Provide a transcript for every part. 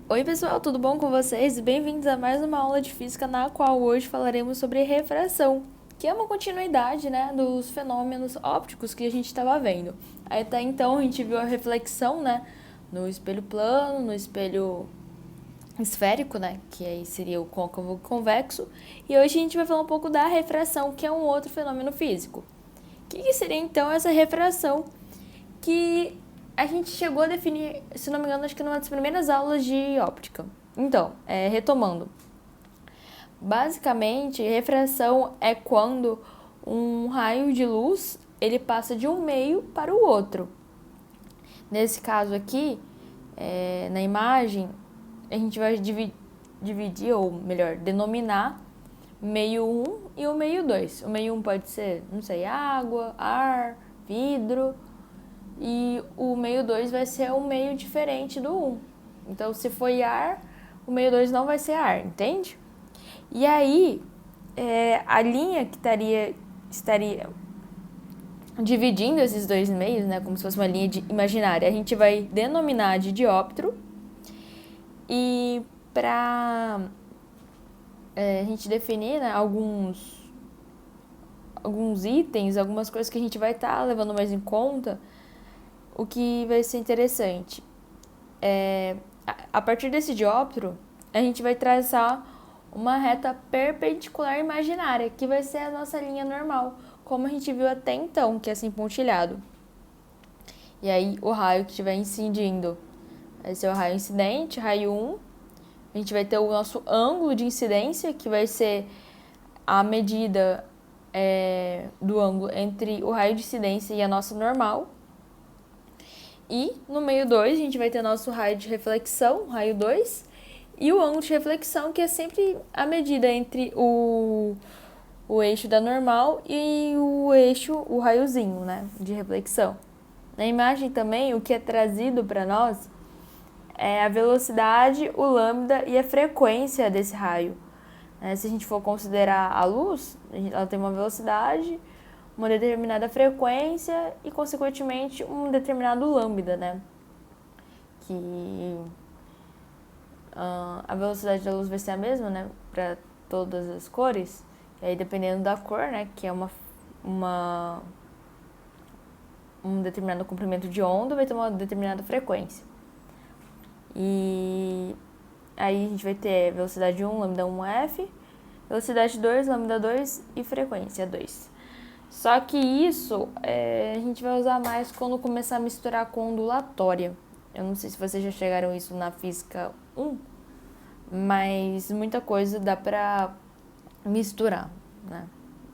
Oi pessoal, tudo bom com vocês? Bem-vindos a mais uma aula de física na qual hoje falaremos sobre refração, que é uma continuidade, dos fenômenos ópticos que a gente estava vendo. Até então a gente viu a reflexão, no espelho plano, no espelho esférico, que aí seria o côncavo convexo, e hoje a gente vai falar um pouco da refração, que é um outro fenômeno físico. O que seria então essa refração? Que a gente chegou a definir, se não me engano, acho que numa das primeiras aulas de óptica. Então, retomando. Basicamente, refração é quando um raio de luz ele passa de um meio para o outro. Nesse caso aqui, na imagem, a gente vai dividir, ou melhor, denominar meio 1 e o meio 2. O meio 1 pode ser, não sei, água, ar, vidro, e o meio 2 vai ser um meio diferente do 1. Então, se foi ar, o meio 2 não vai ser ar, entende? E aí, a linha que estaria dividindo esses dois meios, como se fosse uma linha imaginária, a gente vai denominar de dióptero. E para a gente definir alguns itens, algumas coisas que a gente vai estar levando mais em conta, o que vai ser interessante. A partir desse dióptero, a gente vai traçar uma reta perpendicular imaginária, que vai ser a nossa linha normal, como a gente viu até então, que é assim pontilhado. E aí, o raio que estiver incidindo vai ser o raio incidente, raio 1. A gente vai ter o nosso ângulo de incidência, que vai ser a medida do ângulo entre o raio de incidência e a nossa normal. E no meio 2, a gente vai ter nosso raio de reflexão, raio 2, e o ângulo de reflexão, que é sempre a medida entre o eixo da normal e o raiozinho, de reflexão. Na imagem também, o que é trazido para nós é a velocidade, o lambda e a frequência desse raio. Se a gente for considerar a luz, ela tem uma velocidade, uma determinada frequência e, consequentemente, um determinado lambda, que a velocidade da luz vai ser a mesma, para todas as cores. E aí, dependendo da cor, que é um determinado comprimento de onda, vai ter uma determinada frequência. E aí a gente vai ter velocidade 1, lambda 1f, velocidade 2, lambda 2 e frequência 2. Só que isso a gente vai usar mais quando começar a misturar com ondulatória. Eu não sei se vocês já chegaram isso na física 1, mas muita coisa dá pra misturar,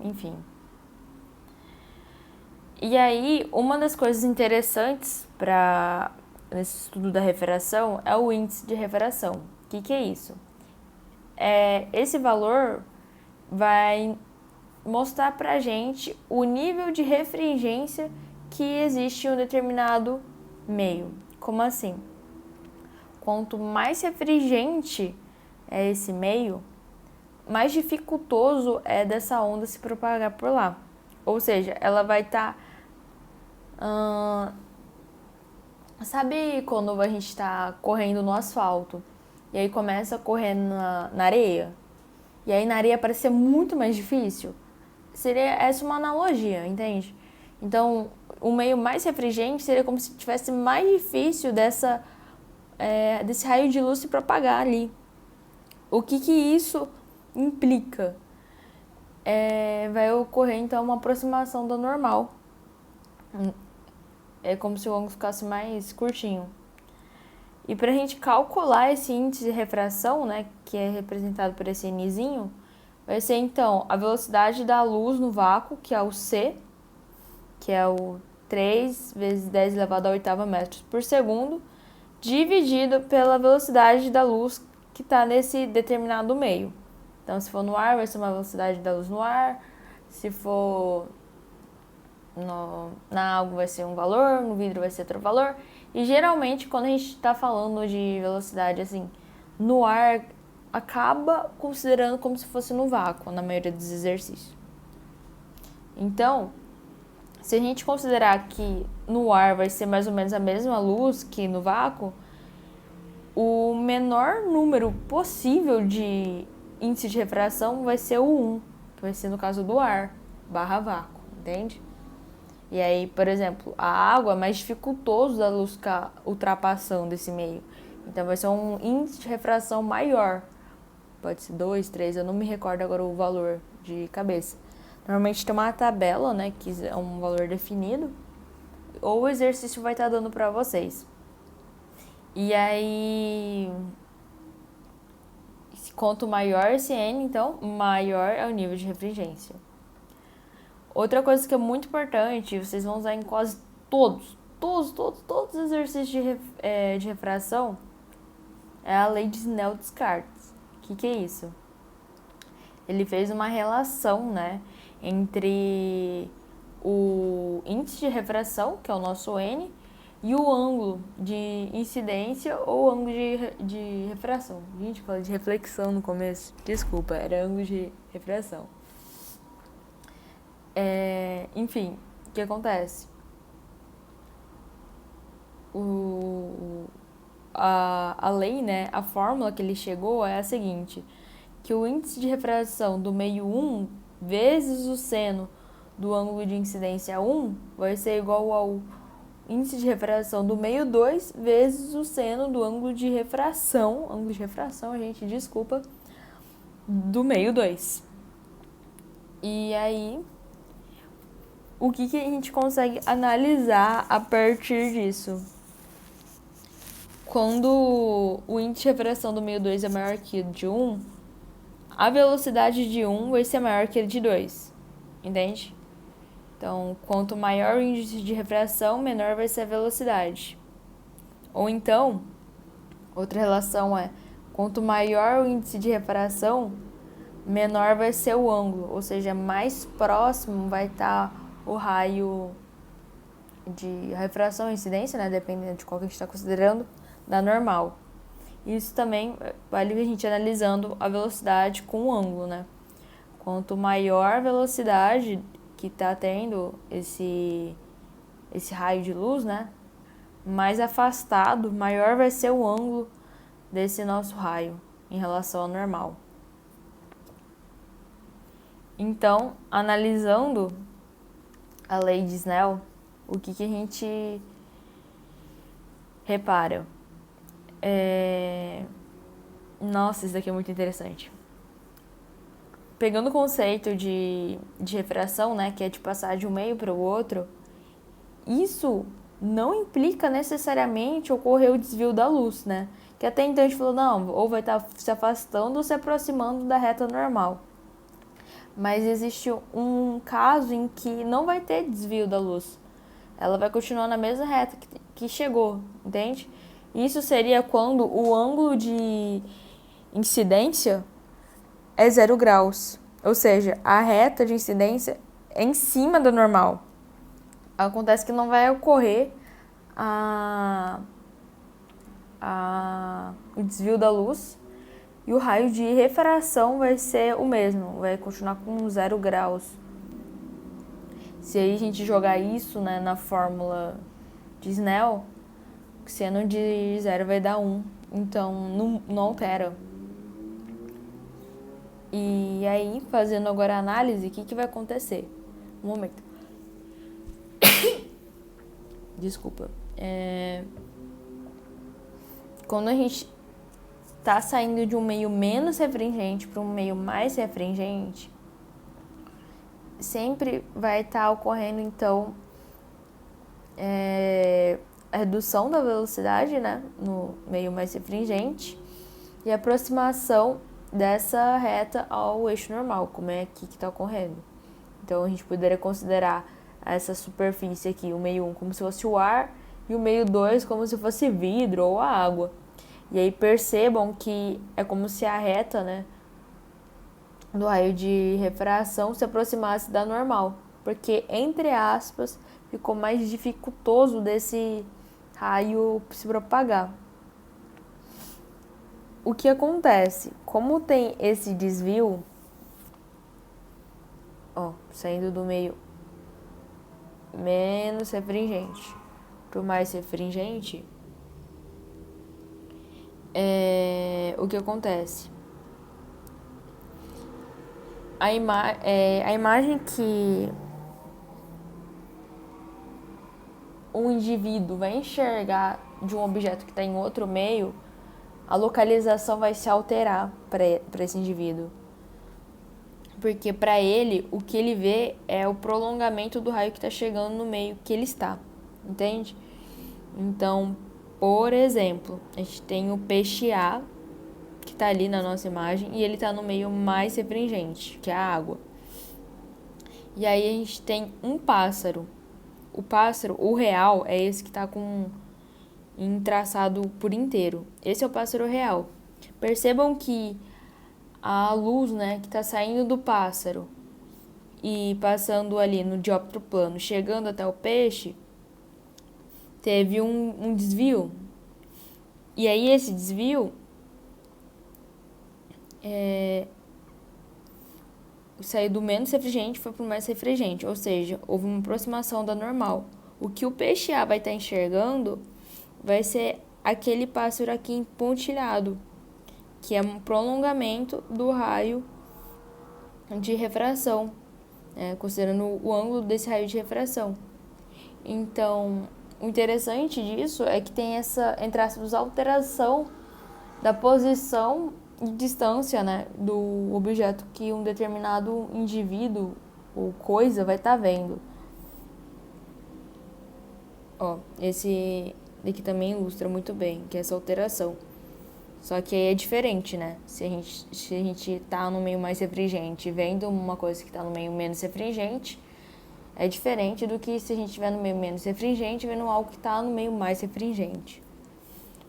Enfim. E aí, uma das coisas interessantes nesse estudo da refração é o índice de refração. O que é isso? Esse valor vai mostrar pra gente o nível de refringência que existe em um determinado meio. Como assim? Quanto mais refringente é esse meio, mais dificultoso é dessa onda se propagar por lá. Ou seja, ela vai estar... sabe quando a gente está correndo no asfalto e aí começa a correr na areia? E aí na areia parece ser muito mais difícil? Seria essa uma analogia, entende? Então, o meio mais refringente seria como se tivesse mais difícil desse raio de luz se propagar ali. O que isso implica? Vai ocorrer, então, uma aproximação do normal. É como se o ângulo ficasse mais curtinho. E para a gente calcular esse índice de refração, que é representado por esse Nzinho, vai ser, então, a velocidade da luz no vácuo, que é o c, que é o 3 vezes 10 elevado à oitava metros por segundo, dividido pela velocidade da luz que está nesse determinado meio. Então, se for no ar, vai ser uma velocidade da luz no ar. Se for na água, vai ser um valor. No vidro, vai ser outro valor. E, geralmente, quando a gente está falando de velocidade, assim, no ar, acaba considerando como se fosse no vácuo, na maioria dos exercícios. Então, se a gente considerar que no ar vai ser mais ou menos a mesma luz que no vácuo, menor número possível de índice de refração vai ser o 1, que vai ser no caso do ar, barra vácuo, entende? E aí, por exemplo, a água é mais dificultoso da luz ficar ultrapassando esse meio. Então vai ser um índice de refração maior. Pode ser 2, 3, eu não me recordo agora o valor de cabeça. Normalmente tem uma tabela, né, que é um valor definido, ou o exercício vai estar dando para vocês. E aí, quanto maior esse N, então, maior é o nível de refringência. Outra coisa que é muito importante, vocês vão usar em quase todos os exercícios de refração, é a lei de Snell-Descartes. O que é isso? Ele fez uma relação, né, entre o índice de refração, que é o nosso N, e o ângulo de incidência ou ângulo de refração. Gente, falei de reflexão no começo. Desculpa, era ângulo de refração. Enfim, o que acontece? A lei, né, a fórmula que ele chegou é a seguinte, que o índice de refração do meio 1 vezes o seno do ângulo de incidência 1 vai ser igual ao índice de refração do meio 2 vezes o seno do ângulo de refração, gente, desculpa, do meio 2. E aí, o que a gente consegue analisar a partir disso? Quando o índice de refração do meio 2 é maior que o de 1, a velocidade de 1 vai ser maior que a de 2, entende? Então, quanto maior o índice de refração, menor vai ser a velocidade. Ou então, outra relação é, quanto maior o índice de refração, menor vai ser o ângulo, ou seja, mais próximo vai estar o raio de refração e incidência, né, dependendo de qual que a gente está considerando, da normal. Isso também vale a gente analisando a velocidade com o ângulo, né? Quanto maior a velocidade que está tendo esse raio de luz, né? Mais afastado, maior vai ser o ângulo desse nosso raio em relação ao normal. Então, analisando a lei de Snell, o que a gente repara? Nossa, isso daqui é muito interessante. Pegando o conceito de refração, né, que é de passar de um meio para o outro, isso não implica necessariamente ocorrer o desvio da luz, né? Que até então a gente falou, não, ou vai estar se afastando ou se aproximando da reta normal. Mas existe um caso em que não vai ter desvio da luz. Ela vai continuar na mesma reta que chegou, entende? Isso seria quando o ângulo de incidência é 0 graus. Ou seja, a reta de incidência é em cima da normal. Acontece que não vai ocorrer o desvio da luz e o raio de refração vai ser o mesmo, vai continuar com 0 graus. Se aí a gente jogar isso, né, na fórmula de Snell, seno de 0 vai dar 1, então não altera. E aí, fazendo agora a análise, o que vai acontecer? Um momento. Desculpa. Quando a gente tá saindo de um meio menos refringente para um meio mais refringente, sempre vai estar ocorrendo, então, a redução da velocidade, né, no meio mais refringente e a aproximação dessa reta ao eixo normal, como é aqui que está ocorrendo. Então, a gente poderia considerar essa superfície aqui, o meio 1, como se fosse o ar, e o meio 2 como se fosse vidro ou a água. E aí percebam que é como se a reta, né, do raio de refração se aproximasse da normal, porque, entre aspas, ficou mais dificultoso desse raio se propagar. O que acontece? Como tem esse desvio, saindo do meio menos refringente para o mais refringente, o que acontece? A imagem que um indivíduo vai enxergar de um objeto que está em outro meio, a localização vai se alterar para esse indivíduo. Porque para ele, o que ele vê é o prolongamento do raio que está chegando no meio que ele está, entende? Então, por exemplo, a gente tem o peixe A, que está ali na nossa imagem, e ele está no meio mais refringente, que é a água. E aí a gente tem um pássaro. O pássaro, o real, é esse que está em traçado por inteiro. Esse é o pássaro real. Percebam que a luz, né, que está saindo do pássaro e passando ali no dióptro plano, chegando até o peixe, teve um desvio. E aí esse desvio saiu do menos refrigerante e foi para o mais refrigerante, ou seja, houve uma aproximação da normal. O que o peixe A vai estar enxergando vai ser aquele pássaro aqui empontilhado, que é um prolongamento do raio de refração, considerando o ângulo desse raio de refração. Então, o interessante disso é que tem essa, entre aspas, alteração da posição e distância, né, do objeto que um determinado indivíduo ou coisa vai estar vendo. Ó, esse daqui também ilustra muito bem, que é essa alteração. Só que aí é diferente, né? Se a gente tá no meio mais refringente vendo uma coisa que tá no meio menos refringente, é diferente do que se a gente estiver no meio menos refringente vendo algo que tá no meio mais refringente.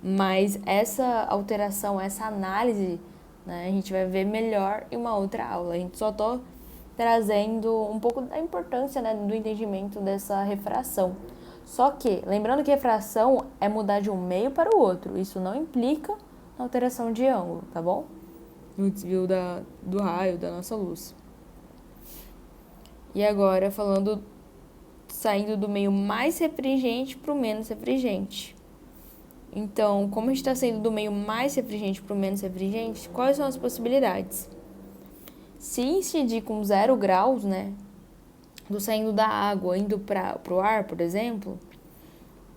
Mas essa alteração, essa análise, né, a gente vai ver melhor em uma outra aula. A gente só tô trazendo um pouco da importância, né, do entendimento dessa refração. Só que, lembrando que refração é mudar de um meio para o outro. Isso não implica alteração de ângulo, tá bom? No desvio do raio da nossa luz. E agora, saindo do meio mais refringente para o menos refringente. Então, como a gente está saindo do meio mais refringente para o menos refringente, quais são as possibilidades? Se incidir com 0 graus, né, do saindo da água indo para o ar, por exemplo,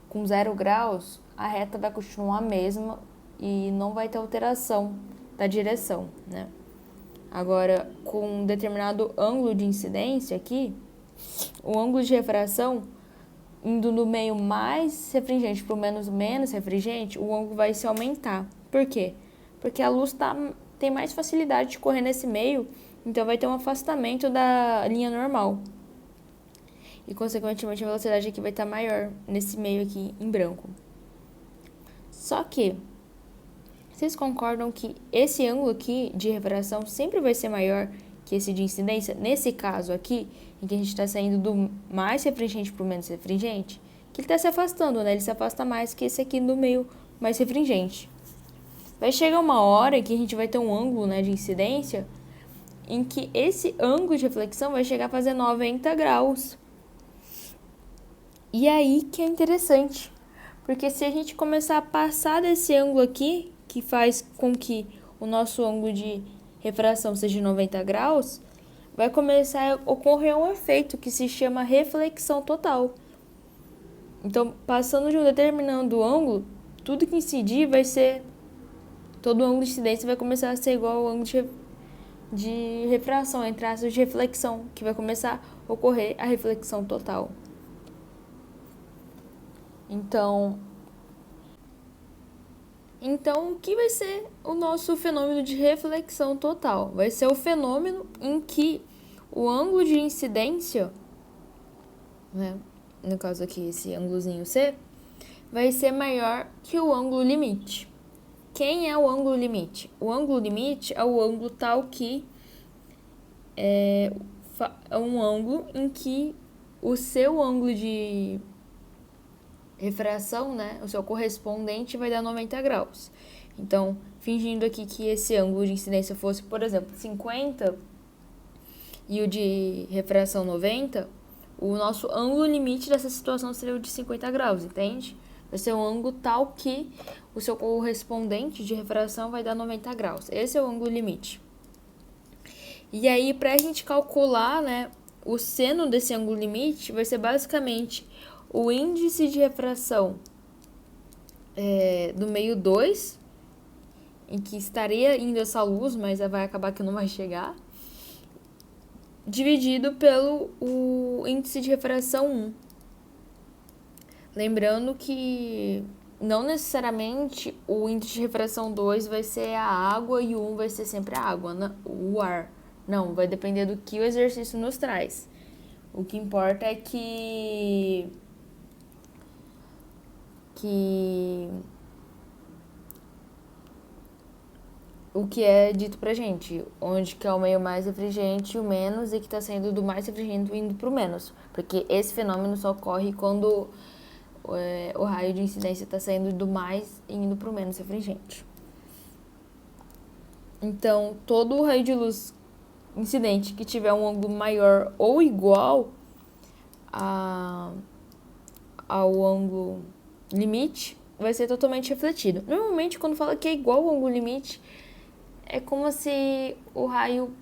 com 0 graus, a reta vai continuar a mesma e não vai ter alteração da direção, né? Agora, com um determinado ângulo de incidência aqui, o ângulo de refração, indo do meio mais refringente para o menos refringente, o ângulo vai se aumentar. Por quê? Porque a luz tem mais facilidade de correr nesse meio, então vai ter um afastamento da linha normal. E, consequentemente, a velocidade aqui vai estar maior nesse meio aqui em branco. Só que, vocês concordam que esse ângulo aqui de refração sempre vai ser maior que esse de incidência? Nesse caso aqui, em que a gente está saindo do mais refringente para o menos refringente, que ele está se afastando, né? Ele se afasta mais que esse aqui do meio mais refringente. Vai chegar uma hora que a gente vai ter um ângulo, né, de incidência em que esse ângulo de reflexão vai chegar a fazer 90 graus. E aí que é interessante, porque se a gente começar a passar desse ângulo aqui, que faz com que o nosso ângulo de refração seja de 90 graus, vai começar a ocorrer um efeito que se chama reflexão total. Então, passando de um determinado ângulo, tudo que incidir vai ser... Todo o ângulo de incidência vai começar a ser igual ao ângulo de refração, entre aspas, de reflexão, que vai começar a ocorrer a reflexão total. Então, o que vai ser o nosso fenômeno de reflexão total? Vai ser o fenômeno em que o ângulo de incidência, né, no caso aqui esse ângulozinho C, vai ser maior que o ângulo limite. Quem é o ângulo limite? O ângulo limite é o ângulo tal que é um ângulo em que o seu ângulo de refração, né, o seu correspondente vai dar 90 graus. Então, fingindo aqui que esse ângulo de incidência fosse, por exemplo, 50 e o de refração 90, o nosso ângulo limite dessa situação seria o de 50 graus, entende? Vai ser um ângulo tal que o seu correspondente de refração vai dar 90 graus. Esse é o ângulo limite. E aí, para a gente calcular, né, o seno desse ângulo limite, vai ser basicamente o índice de refração do meio 2, em que estaria indo essa luz, mas vai acabar que não vai chegar, dividido pelo o índice de refração 1. Lembrando que não necessariamente o índice de refração 2 vai ser a água e o 1 vai ser sempre a água, o ar. Não, vai depender do que o exercício nos traz. O que importa é que o que é dito pra gente, onde que é o meio mais refrigerante e o menos, e que tá saindo do mais refrigerante indo pro menos. Porque esse fenômeno só ocorre quando o raio de incidência está saindo do mais e indo pro menos refrigerante. Então, todo o raio de luz incidente que tiver um ângulo maior ou igual ao ângulo limite vai ser totalmente refletido. Normalmente, quando fala que é igual ao ângulo limite, é como se o raio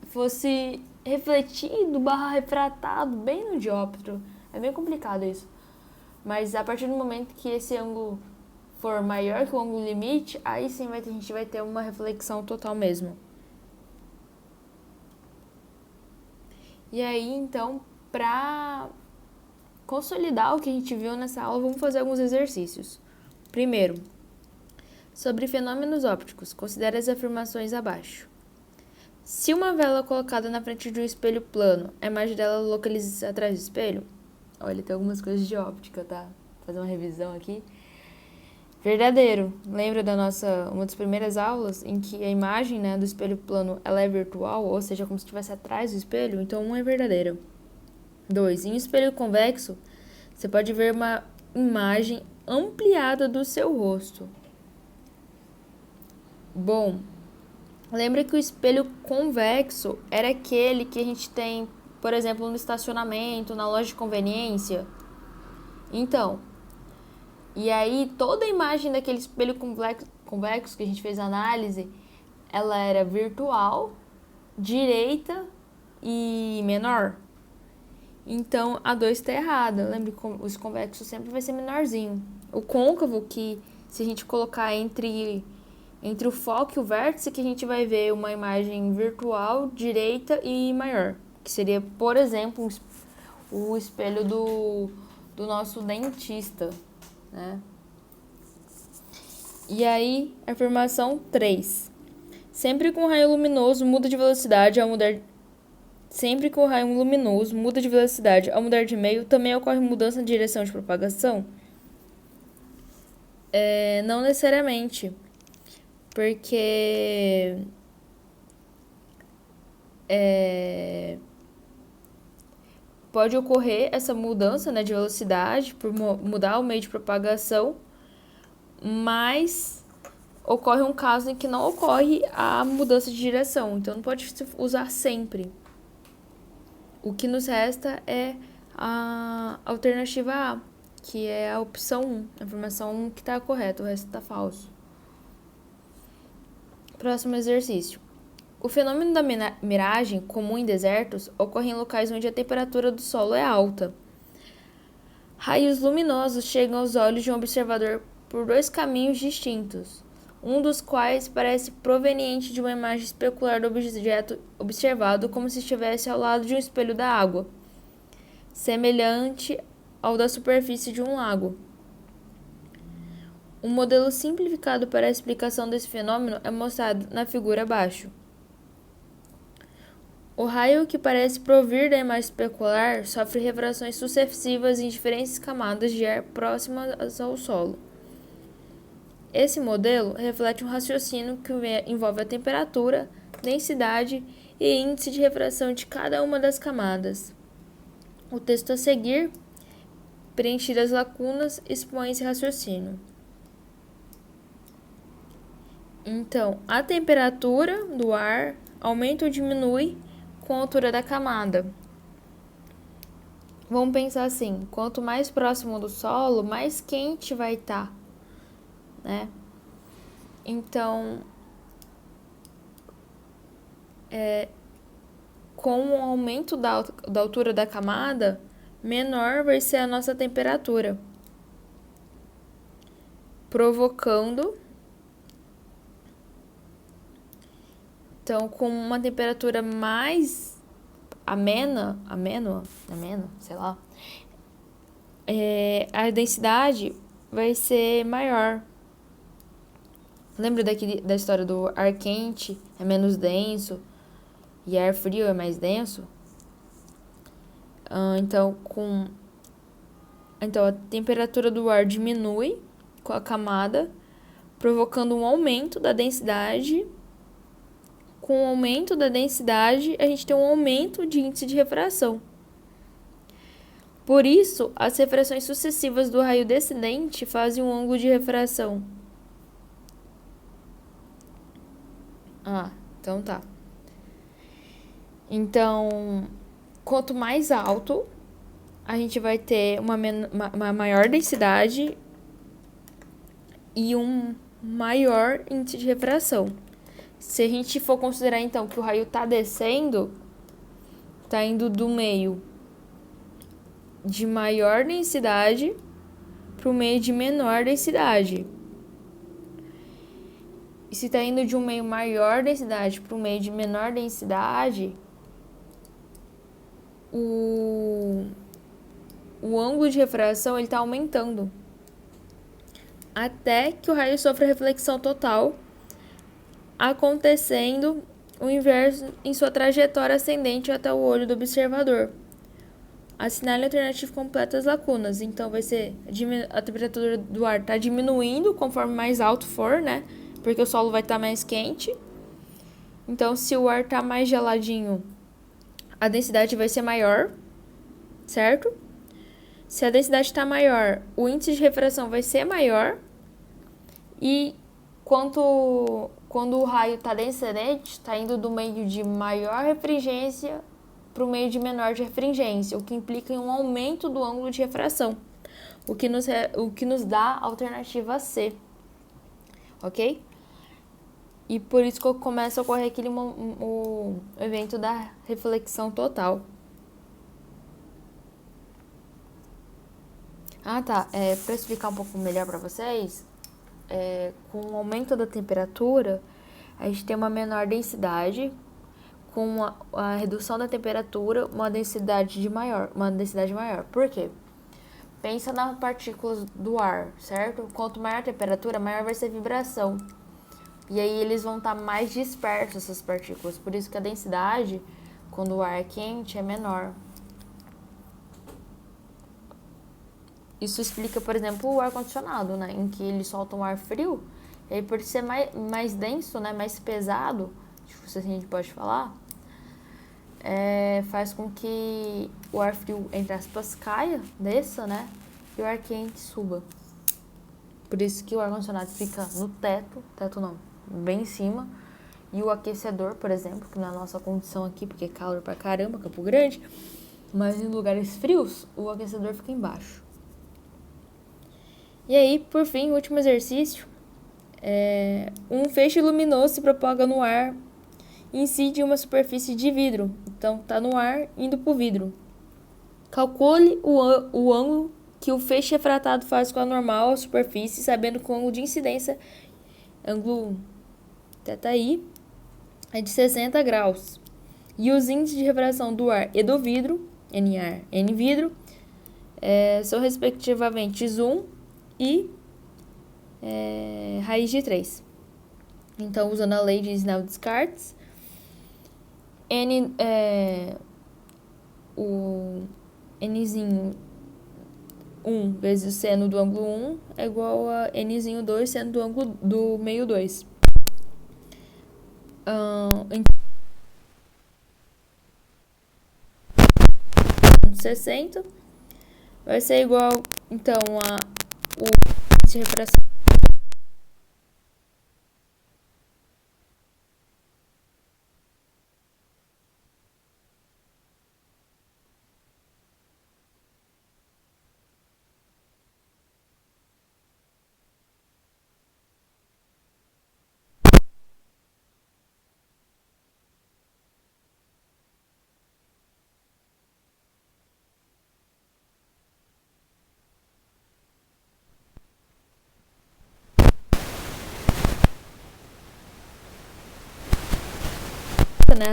fosse refletido / refratado bem no dióptro. É bem complicado isso. Mas a partir do momento que esse ângulo for maior que o ângulo limite, aí sim a gente vai ter uma reflexão total mesmo. E aí, então, para consolidar o que a gente viu nessa aula, vamos fazer alguns exercícios. Primeiro, sobre fenômenos ópticos, considere as afirmações abaixo. Se uma vela colocada na frente de um espelho plano, a imagem dela localiza-se atrás do espelho? Olha, tem algumas coisas de óptica, tá? Vou fazer uma revisão aqui. Verdadeiro. Lembra uma das primeiras aulas em que a imagem, né, do espelho plano ela é virtual, ou seja, como se estivesse atrás do espelho? Então, 1 é verdadeiro. 2. Em um espelho convexo, você pode ver uma imagem ampliada do seu rosto. Bom, lembra que o espelho convexo era aquele que a gente tem, por exemplo, no estacionamento, na loja de conveniência? Então, e aí toda a imagem daquele espelho convexo que a gente fez a análise, ela era virtual, direita e menor. Então, a 2 está errada. Lembre que os convexos sempre vai ser menorzinho. O côncavo, que se a gente colocar entre o foco e o vértice, que a gente vai ver uma imagem virtual, direita e maior. Que seria, por exemplo, o espelho do nosso dentista, né? E aí, afirmação 3. Sempre que um raio luminoso muda de velocidade ao mudar de meio, também ocorre mudança de direção de propagação? Não necessariamente, porque pode ocorrer essa mudança, né, de velocidade por mudar o meio de propagação, mas ocorre um caso em que não ocorre a mudança de direção, então não pode se usar sempre. O que nos resta é a alternativa A, que é a opção 1, a afirmação 1 que está correta, o resto está falso. Próximo exercício. O fenômeno da miragem, comum em desertos, ocorre em locais onde a temperatura do solo é alta. Raios luminosos chegam aos olhos de um observador por 2 caminhos distintos, um dos quais parece proveniente de uma imagem especular do objeto observado como se estivesse ao lado de um espelho da água, semelhante ao da superfície de um lago. Um modelo simplificado para a explicação desse fenômeno é mostrado na figura abaixo. O raio que parece provir da imagem especular sofre refrações sucessivas em diferentes camadas de ar próximas ao solo. Esse modelo reflete um raciocínio que envolve a temperatura, densidade e índice de refração de cada uma das camadas. O texto a seguir, preencher as lacunas, expõe esse raciocínio. Então, a temperatura do ar aumenta ou diminui com a altura da camada. vamos pensar assim, quanto mais próximo do solo, mais quente vai estar, né? Então, com o aumento da altura da camada, menor vai ser a nossa temperatura, provocando, então, com uma temperatura mais amena, sei lá, a densidade vai ser maior. Lembra da história do ar quente é menos denso e ar frio é mais denso? Então, a temperatura do ar diminui com a camada, provocando um aumento da densidade. Com o aumento da densidade, a gente tem um aumento de índice de refração. Por isso, as refrações sucessivas do raio descendente fazem um ângulo de refração. Então tá. Então, quanto mais alto, a gente vai ter uma maior densidade e um maior índice de refração. Se a gente for considerar, então, que o raio está descendo, está indo do meio de maior densidade para o meio de menor densidade. E se está indo de um meio maior densidade para um meio de menor densidade, o ângulo de refração está aumentando até que o raio sofra reflexão total, acontecendo o inverso em sua trajetória ascendente até o olho do observador. Assinale a alternativa completa as lacunas. Então, vai ser a temperatura do ar está diminuindo conforme mais alto for, né? Porque o solo vai estar mais quente. Então, se o ar está mais geladinho, a densidade vai ser maior, certo? Se a densidade está maior, o índice de refração vai ser maior. E quando o raio está descendente, está indo do meio de maior refringência para o meio de menor de refringência, o que implica em um aumento do ângulo de refração, o que nos dá a alternativa C, ok? E por isso que começa a ocorrer o evento da reflexão total. Tá. Para explicar um pouco melhor para vocês, com o aumento da temperatura, a gente tem uma menor densidade. Com a redução da temperatura, uma densidade maior. Por quê? Pensa nas partículas do ar, certo? Quanto maior a temperatura, maior vai ser a vibração. E aí eles vão estar mais dispersos, essas partículas. Por isso que a densidade, quando o ar é quente, é menor. Isso explica, por exemplo, o ar-condicionado, né? Em que ele solta um ar frio. E aí, por ser mais denso, né? Mais pesado, se a gente pode falar, faz com que o ar frio, entre aspas, desça, né? E o ar quente suba. Por isso que o ar-condicionado fica no teto não, bem em cima. E o aquecedor, por exemplo, que na nossa condição aqui, porque é calor pra caramba, Campo Grande, mas em lugares frios, o aquecedor fica embaixo. E aí, por fim, o último exercício. Um feixe luminoso se propaga no ar e incide em uma superfície de vidro. Então, tá no ar, indo pro vidro. Calcule o ângulo que o feixe refratado faz com a normal superfície, sabendo que o ângulo de incidência, ângulo θi, é de 60 graus. E os índices de refração do ar e do vidro, N ar, N vidro, são respectivamente 1 e raiz de 3. Então, usando a lei de Snell-Descartes, o Nzinho 1 vezes o seno do ângulo 1 é igual a Nzinho 2 seno do ângulo do meio 2. Então, 60 vai ser igual, então, a o índice de refração né?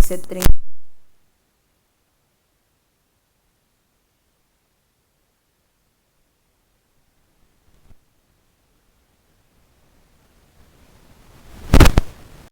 Você treina